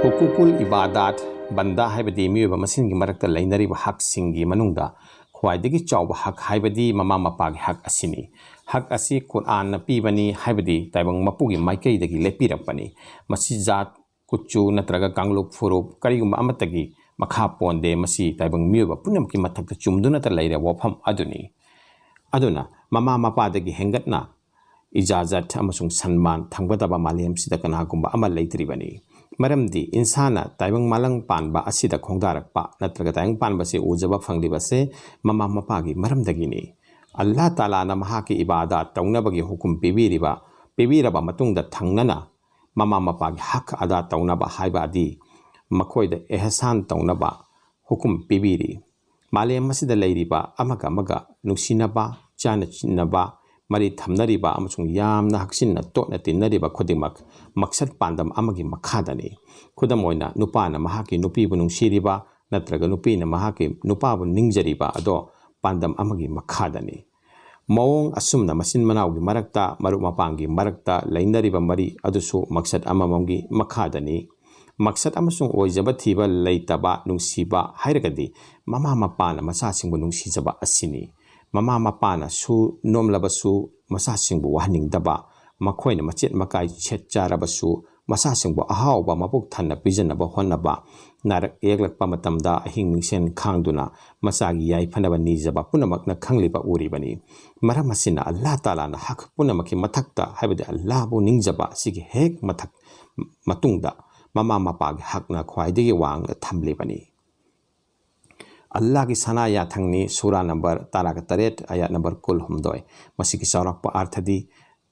हुकुकुल इबादात बंदा हाइबदी मियोबा मसिनगी मरक्ता लैनरिबा हकसिंगी मनुंगदा ख्वाइदगी चौबा हक हाइबदी ममा मपागी हक असिनी हक असी कुरान न पीबनी हाइबदी ताइबंग मपुगी माइकैदगी लेपिरपनी मसी जात कुचु नत्रगा कांगलुप फुरुप करिगुम्बा अमतगी मखा पोंदे मसी ताइबंग मियोबा पुनमकी मथक्ता चुमदुनता लैरे वफम अदुनी अदुना ममा मपादगी हेंगतना इजाजत अमसुंग सन्मान थंगबदबा मालेम सिदा कनागुम्बा अमा लैत्रिबनी मरमदी इंसाना ताइबंग मालंग पानबा असिदा खोंगदारकपा नत्रगा ताइबंग पानबसे उजबा फंगलिबसे ममा मपागी मरमदगिनी अल्लाह ताला ना महाकी इबादत तौनबगी हुकुम पिबीरबा मतुंगदा थंगनना ममा मपागी हक अदा तौनबा हाइबादी मखोइदा एहसान तौनबा हुकुम पिबीरी मालेम मसिदा लैरिबा अमगा मगा नुसिनबा चाना चिन्नबा मरी थमनरिबा अमसुंग यामना हक्सिनना तोटना तिन्नरिबा खुदिमक मकसद पांदम अमगी मखादनी खुदम ओइना नुपाना महाकी नुपीबु नुंसिरिबा नत्रगा नुपीना महाकी नुपाबु निंगजरिबा अदो पांदम अमगी मखादनी मौंग असुमना मसिन मनाउगी मरक्ता मरु मपांगी मरक्ता लैनरिबा मरी अदुसु मकसद अममंगी मखादनी मकसद अमसुंग ओइजबा थीबा लैतबा नुंसिबा हाइरगदी ममा मपाना मसासिंगबु नुंसिजबा असिनी ममा मपाना सु नोमलबसु मसासिंगबु वहनिंगदबा मखोइना मचेत मकाई छेच्चारबसु मसासिंगबु अहावबा मपुक थन्ना पिजनबा होनबा नारक एकलकपा मतमदा अहिंग मिंगसेन खांगदुना मसागी याइफनबा निजबा पुनमकना खंगलिबा उरिबनी मरम असिना अल्लाह ताला ना हक पुनमकी मथक्ता हाइबदि अल्लाहबु निंगजबा सिगी हेक मथक मतुंगदा ममा मपागी हकना ख्वाइदगी वांगना थमलिबनी अल्लाह की सना याथंगनी सूरा नंबर ताराग तरेट आयात नंबर कुल हमदोय मसिकी चौरकपा अर्थदी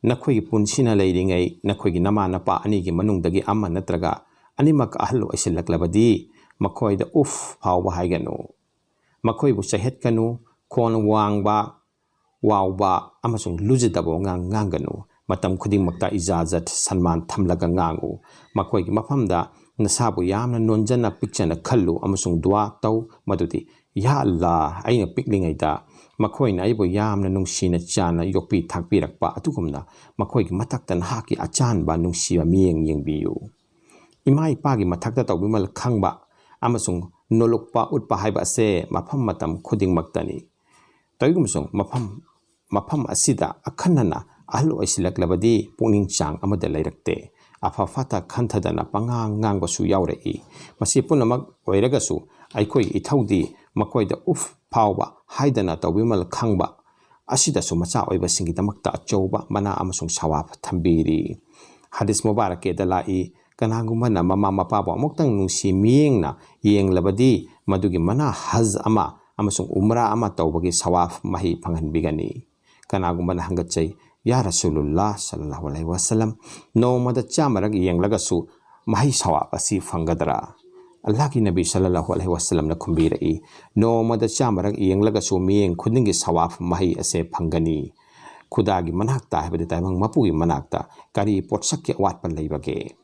नखोई पुनसिना लैरिंगै नखोई नमा नपा अनिगी मनुंगदगी अमा नत्रगा अनिमक अहल ओइसिलक्लबदी मखोइदा उफ फावबा हाइगनु मखोइबु चहेतकनु खोन वांगबा वावबा अमसुंग लुजदबो ngangganu matam khudingmakta ijazat sanman thamlaga ngangu makoigi mafamda nasabu yamna nonjana picture khallu amasung dua tau madudi ya allah aina piklingaida makoina aibo yamna nungsina chana yokpi thakpirakpa atukumna makoigi mataktan haki achan ba nungsiba miyeng yengbiyu imai pagi matakta tawbimal khangba amasung nolokpa utpa haiba ase mafam matam khudingmaktani tawigumsung mafam asida akhanana ahlu aisilaklavadi pungning chang amada lairakte afa fata khanthadana pangang ngangbasu yaurei masi punamak oiragasu aikoi ithaudi makoida uf phawba haidana tawbimal khangba asida su macha oiba singidamakta achouba mana amasung sawap thambiri hadis mubarak dalai kanagumana mama mapaba amuktang nungsi miyengna yenglabadi madugi mana haz ama amasung umra ama tawbagi sawaf mahi panghanbigani kanagumana hangachai ya rasulullah sallallahu alaihi wasallam no mada chamarag yenglagasu mahi sawap asi fangadara allah ki nabi sallallahu alaihi wasallam na khumbirai no mada chamarag yenglagasu miyeng khudingi sawap mahi ase phangani khudagi manakta habade taimang mapugi manakta kari potsakya watpa leibage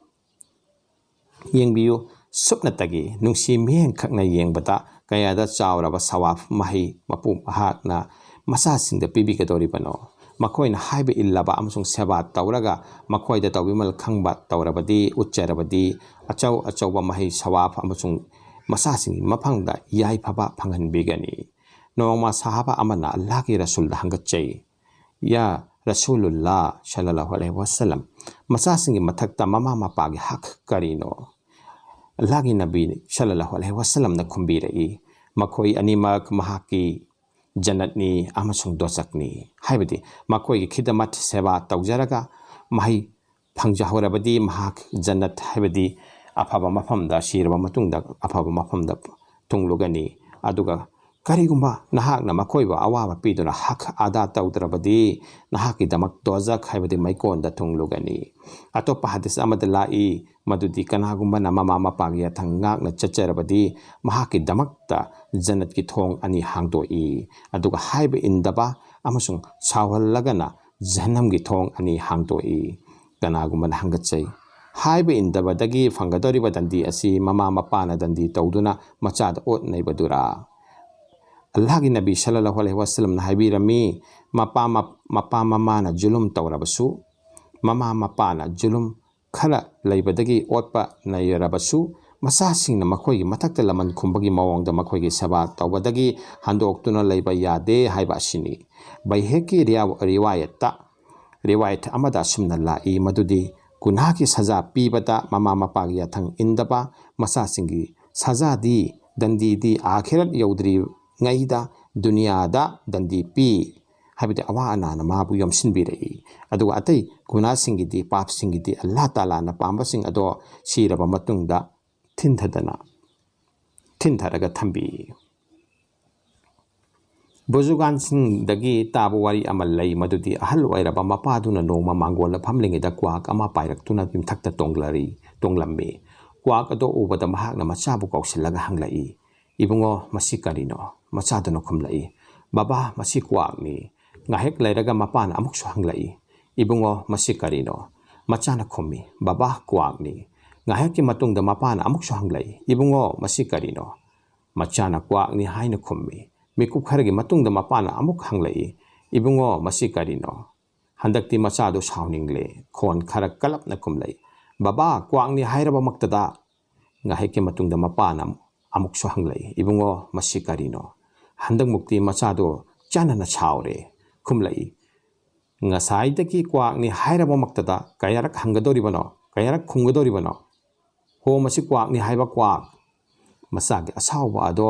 yengbiyu supnatagi nungsi miyeng khakna yengbata kayada chawraba sawap mahi mapu hakna masasingda pibikadori bano makoina haibe illaba amasung seba tawraga makoida tawbimal khangba tawrabadi ucharabadi achau mahi sawap amasung masasing mafangda yai phaba phangan bigani nongma sahaba amana allah ki rasul da hangachai ya rasulullah sallallahu alaihi wasallam masasing mathakta mama mapagi hak karino allah ki nabi sallallahu alaihi wasallam na khumbirei makoi animak mahaki janatni amasung dosakni haibadi makoi khidamat seba tawjaraga mahi phangjahorabadi mahak janat haibadi afaba mafamda shirba matungda afaba mafamda tunglugani aduga karigumba nahakna makoiba awaba piduna hak ada tawdrabadi nahaki damak dozak haibadi maikonda tunglugani atopa hadis amadlai madudi kanagumba namama mapagya thangak na chacharabadi mahaki damakta janat ki thong ani hangdoi aduga haibe indaba amasung sawhallagana janam gi thong ani hangdoi kanagumba hangachai haibe indaba dagi fangadori badandi asi mama mapana dandi tawduna machada ot naibadura allah gi nabi sallallahu alaihi wasallam na haibirami mapa mama na julum tawrabasu mama mapana julum खरा लैबदगी ओटपा नैरबसु मचासिंगना मखोइगी मथक्ता लमन खुंबगी मवोंगदा मखोइगी सेवा तौबदगी हंदोक्तुना लैबा यादे हाइबा असिनी बैहेकी रिवायत अमदा सुमना लाई मदुदी गुनाह की सजा पीबदा mama मपागी याथंग इंदबा मचासिंगी सजादी दंदीदी आखिरत यौद्री ngayda दुनियादा दंदी P हाबिदे अवा अनाना माबु यमसिनबिरई अदुगा अतै गुनासिंगिदी पापसिंगिदी अल्लाह ताला ना पांबसिंग अदो सिरबा मतुंगदा थिनथरगा थंबी बुजुगानसिंगदगी ताबु वारी अमल लई मदुदी अहल ओइरबा मपादुना नोमा मांगोल फमलिंगदा क्वाक अमा पाइरक्तुना बिमथक्ता तोंगलम्मी क्वाक अदो उबदा महाकना मचाबु कौसिलगा हंगलई इबुंगो मसी करिनो मचादुना खुमलई बाबा मसी क्वाकनी ngahek lairaga mapana amuksu hanglai ibungo masi karino machana khummi baba kwakni ngahek ki matungda mapana amuksu hanglai ibungo masi karino machana kwakni haina khummi mikuk kharagi matungda mapana amuk hanglai ibungo masi karino handakti machado shauningle khon kharak kalapna khumlai baba kwakni hairaba maktada ngahek ki matungda mapana amuksu hanglai ibungo masi karino handak mukti machado chanana chaure खुमलई ngसाइदकी क्वाकनी हाइरबा मक्तदा कयारक हंगदोरिबनो कयारक खुंगदोरिबनो हो मसी क्वाकनी हाइबा quack मसागे असाउबा अदो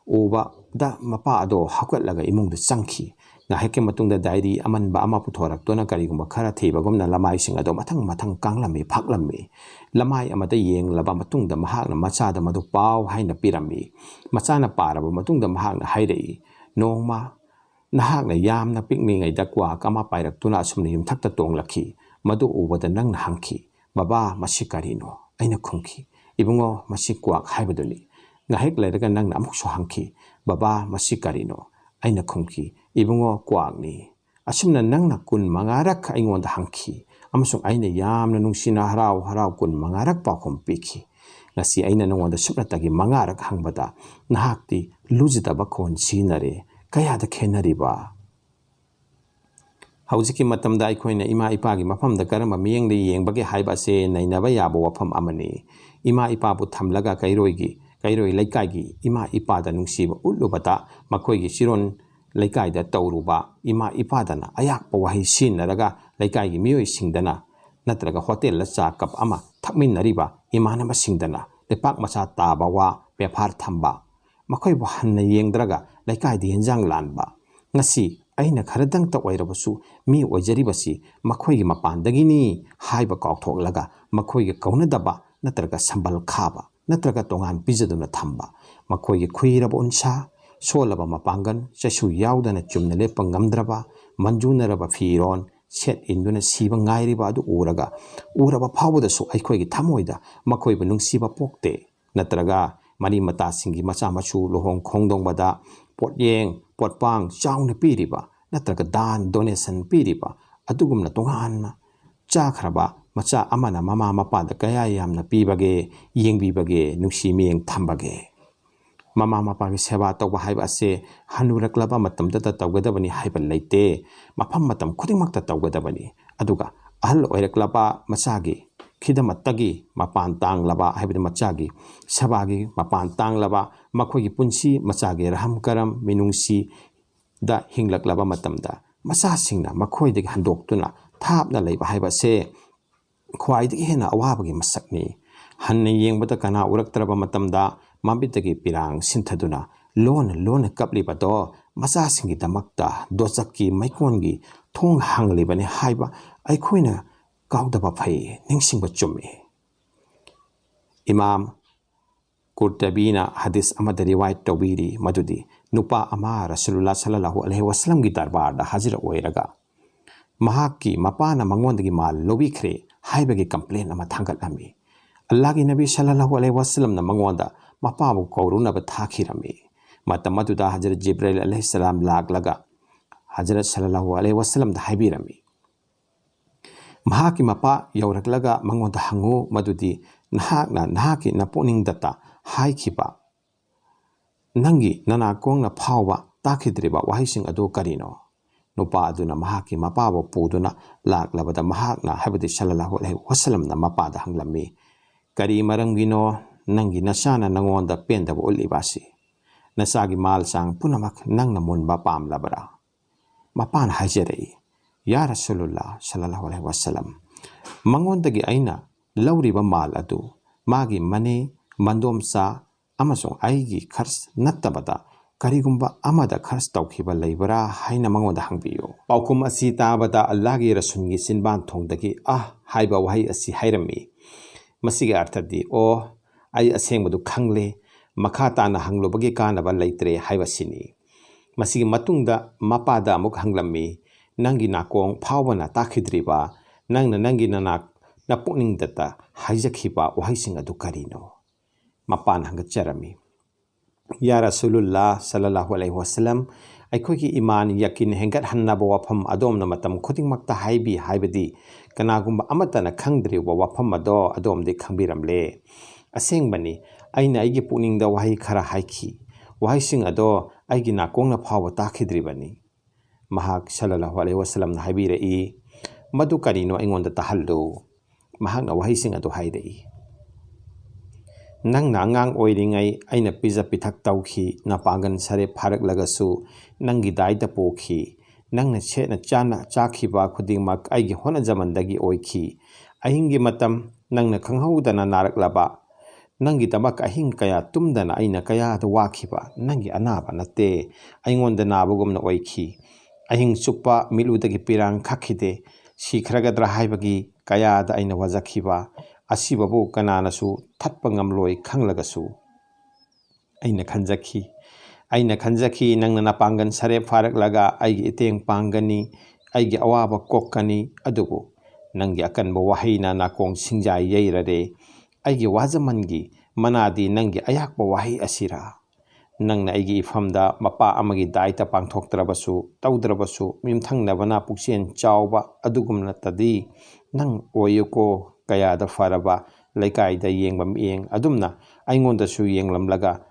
उबा दा मपा अदो हकलगा इमुंगद चंखी ngaheke matungda diary अमनबा अमा पुथोरक्तोना करिगुम खरा थेबगुमना लमाइसिंग अदो मथंग मथंग कांगलमी फाकलमी लमाइ अमदा येंगलबा मतुंगदा महाकना मचादा मदु पाव हाइना पिरमी मचाना पारबा मतुंगदा महाकना हाइरई Nongma नहाकना यामना पिकमिंगैदा quack अमा पाइरक्तुना असुमना युमथक्ता तोंगलखी मदु उबदा नंगना हंखी बाबा मसी करिनो अइना खुंखी इबुंगो मसी quack हाइबदुनी ngahek lairaga nangna amuksu hangki baba masi karino aina khumki ibungo kwakni asumna nangna kun mangarak aingonda hangki amasung aina yamna nungsina harau kun mangarak pakhom piki ngasi aina nongonda supratagi mangarak hangbada nahakti lujidaba khon sinare kayada khenariba हौजिकी मतमदा अखोइना इमा इपागी मफमदा करम मियंगदे येंबगे हाइबा से नैनबा याबो वफम अमनी इमा इपाबु थमलगा कैरोई लैकाइगी इमा इपादा नुंसीबा उल्लुबता मखोइगी सिरोन लैकाइदा तौरुबा इमा इपादना अयाकपा वही सिनरगा लैकाइगी मियोइ सिंगदना नत्रगा hotel ला चा cup अमा थकमिनरिबा इमानबा सिंगदना लेपाक मचा ताबा वा पेफार थंबा मखोइबु हन्ना येंगद्रगा लैकाइदी हेंजांग लानबा ngasi aina kharadang ta oirabasu mi oijaribasi makhoigi mapandagini haiba kauthoklaga makhoigi kaunadaba natraga sambal khaba natraga tongan pijaduna thamba makhoigi khuiraba unsa solaba mapangan chasu yaudana chumna lepa ngamdraba manjunaraba firon set induna siba ngairiba adu uraba phawudasu aikhoigi thamoida makhoiba nungsiba pokte natraga mari mata singi macha machu lohong khongdongbada potyeng potpang chauna piriba natraga dan donation piriba atugumna tonganna chakhraba macha amana mama mapada kaya yamna pibage yengbibage nungsi miyeng thambage mama mapagi seba tawba haiba ase hanuraklaba matamda tawgadabani haiba leite mafam matam khudingmakta tawgadabani aduga ahal oiraklaba machagi खिदमत्तगी मपान तांगलबा हाइबदि मचागी सबागी मपान तांगलबा मखोगी पुंसी मचागे रहम करम मिनुंसी दा हिंगलकलबा मतमदा मचासिंगना मखोइदि हंदोक्तुना थापना लैबा हाइबसे ख्वाइदि हेना अवाबगी मसकनी हन्ने येंबदा कना उरक्तरबा मतमदा माबितगी पिरांग सिंथदुना loan कपलिबदो मचासिंगी दमक्ता दोचक्की मैकोनगी थोंग हांगलिबने हाइबा आइखोइना काउदबा फै निंगसिंगबा चुम्मी इमाम कुर्तबीना हदीस अमदा रिवायत तौबीरी मदुदी नुपा अमा रसूलुल्लाह सल्लल्लाहु अलैहि वसल्लम की दरबारदा हाजिर ओइरगा महाकी मपाना मंगोंदगी माल लोबिख्रे हाइबगी कंप्लेन अमा थांगतलामी अल्लाह की नबी सल्लल्लाहु अलैहि वसल्लम ना मंगोंदा मपाबु कौरुनबा थाखिरमी मतम मदुदा हजरत जिब्राइल अलैहि सलाम लागलगा हजरत सल्लल्लाहु अलैहि वसल्लम दा हाइबिरमी महाकी मपा यौरकलगा मंगोंदा हंगु मदुदी नहाकी नपोनिंग दत्ता हाइखिबा नंगी ननाकोंगना फावबा ताखिद्रिबा वाहिसिंग अदो करिनो nupa aduna mahaki mapabo puduna laklabada mahakna habadi sallallahu alaihi wasallamna mapada hanglammi kari marangino nangi nasana nangonda pendaba ulibasi nasagi mal sang punamak nangna munba pamlabara mapan hajarei ya rasulullah sallallahu alaihi wasallam mangondagi aina lauriba mal adu magi mane mandomsa amasong aigi khars nattabada karigumba amada khars tawkhiba leibara haina mangonda hangbiyo paukum asi tabada allah gi rasulgi sinban thongdagi haiba wahai asi hairami masigi arthadi o ai asengmadu khangle makha tana hanglobagi kanaba leitre haiba sini masigi matungda mapada amuk hanglammi nangi nakong phawna takhidriba nangna nangi nanak napukning data haijakhiba wahaising adu karino mapan hangacharami ya rasulullah sallallahu alaihi wasallam aikoki iman yakin hengat hannaba wafam adom na matam khuding makta haibi haibadi kanagumba amatana khangdri wa wafam ado adom de khangbiramle asengbani aina aigi puning da wahai khara haiki wahaising ado aigi nakongna phawa takhidribani mahak sallallahu alaihi wasallam na haibirei madu karino aingonda tahallu mahak na wahaising ado haidei nang nangang oiringai aina pizza pithak tauki napangan sare pharak lagasu nangi daida pokhi nangna chena chana chakhiba khudingmak aigi hona jamandagi oikhi ahingi matam nangna khanghaudana naraklaba nangi tabak ahing kaya tumdana aina kaya da wakhiba nangi anaba nate aingonda nabugumna oikhi ahing chukpa miludagi pirang khakhide sikhragadra haibagi kaya da aina wajakhiba asibabu kananasu thatpa ngamloi khanglagasu aina khanjakhi nangna napangan sare pharak laga aigi iteng pangani aigi awaba kokkani adubu nangi akanba wahina nakong singjai yeirare aigi wajamangi manadi nangi ayakba wahi asira nangna aigi ifamda mapa amagi daita pangthoktrabasu tawdrabasu mimthangnabana puksen chawba adugumna tadi nang oyuko kaya da faraba laikai da yengba mieng adumna aingonda su yenglamlaga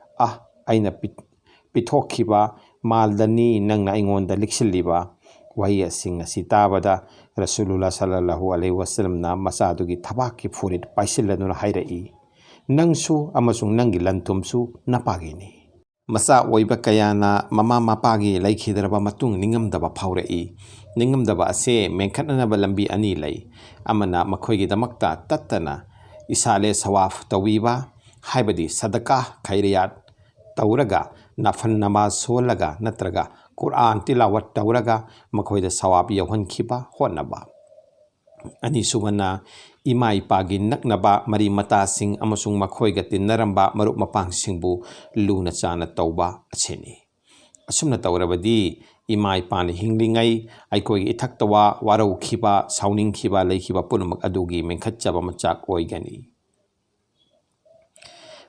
aina pitokhiba maldani nangna aingonda liksilliba wahiya sing asi tabada rasulullah sallallahu alaihi wasallam na masadugi thabaki furit paisilladuna hairai nangsu amasung nangi lantumsu napagini masa oiba kayana mama mapagi laikhidraba matung ningamdaba phaurai ningamdaba ase menkhatnaba lambi ani lei amana makhoigi damakta tattana isale sawaf tawiba haibadi sadaka khairiyat tawraga nafan namaz solaga natraga Quran tilawat tawraga makhoida sawab yawhan khiba honaba ani subana imai pagi naknaba mari mata sing amasung makhoiga tinaramba marup mapang singbu luna chana tawba acheni asumna tawrabadi imai pan hinglingai aikoi ithaktawa warau khiba sauning khiba leikhiba punamak adugi menkhatchaba machak oigani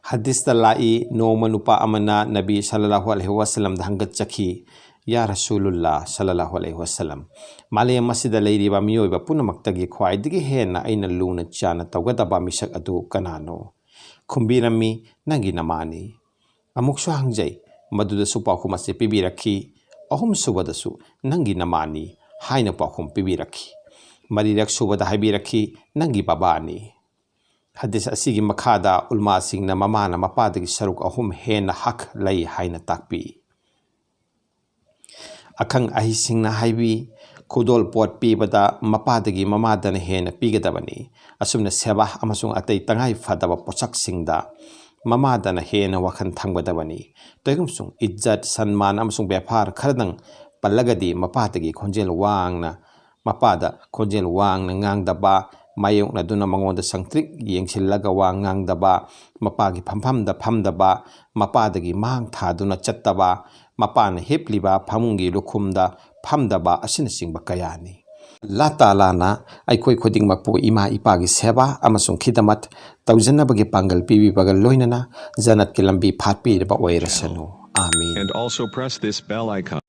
hadis talai no manupa amana nabi sallallahu alaihi wasallam dhangat chakhi ya rasulullah sallallahu alaihi wasallam male masida leiriba miyoiba punamak-tagi khwaidigi hena aina luna chana tawgadaba misak adu kanano khumbirami nangi namani amuksu hangjai maduda su pakhum ase pibirakhi ahum subadasu nangi namani haina pakhum pibirakhi marirak subada haibirakhi nangi babani hadis asigi makhada ulma singna mamana mapadagi saruk ahum hena hak lai haina takpi akang ahising na haibi kudol pot pibada mapadagi mamadana hena pigadabani asumna seba amasung atay tangay fadaba posak singda mamadana hena wakan thangbadabani toygumsung izzat sanman amasung bepar kharadang palagadi mapadagi khonjel wangna mapada khonjel wangna ngangdaba mayong na duna mangonda sangtrik yengsillaga wangangdaba mapagi phamdaba mapadagi mang thaduna chattaba mapana hepliba phamungi lukhumda phamdaba asinasingba kayani la taala na aikoi khoding makpu ima ipagi seba amasung khidamat tawjanabagi pangal pibi bagal loinana janat ki lambi phatpi ba oirasanu amin and also press this bell icon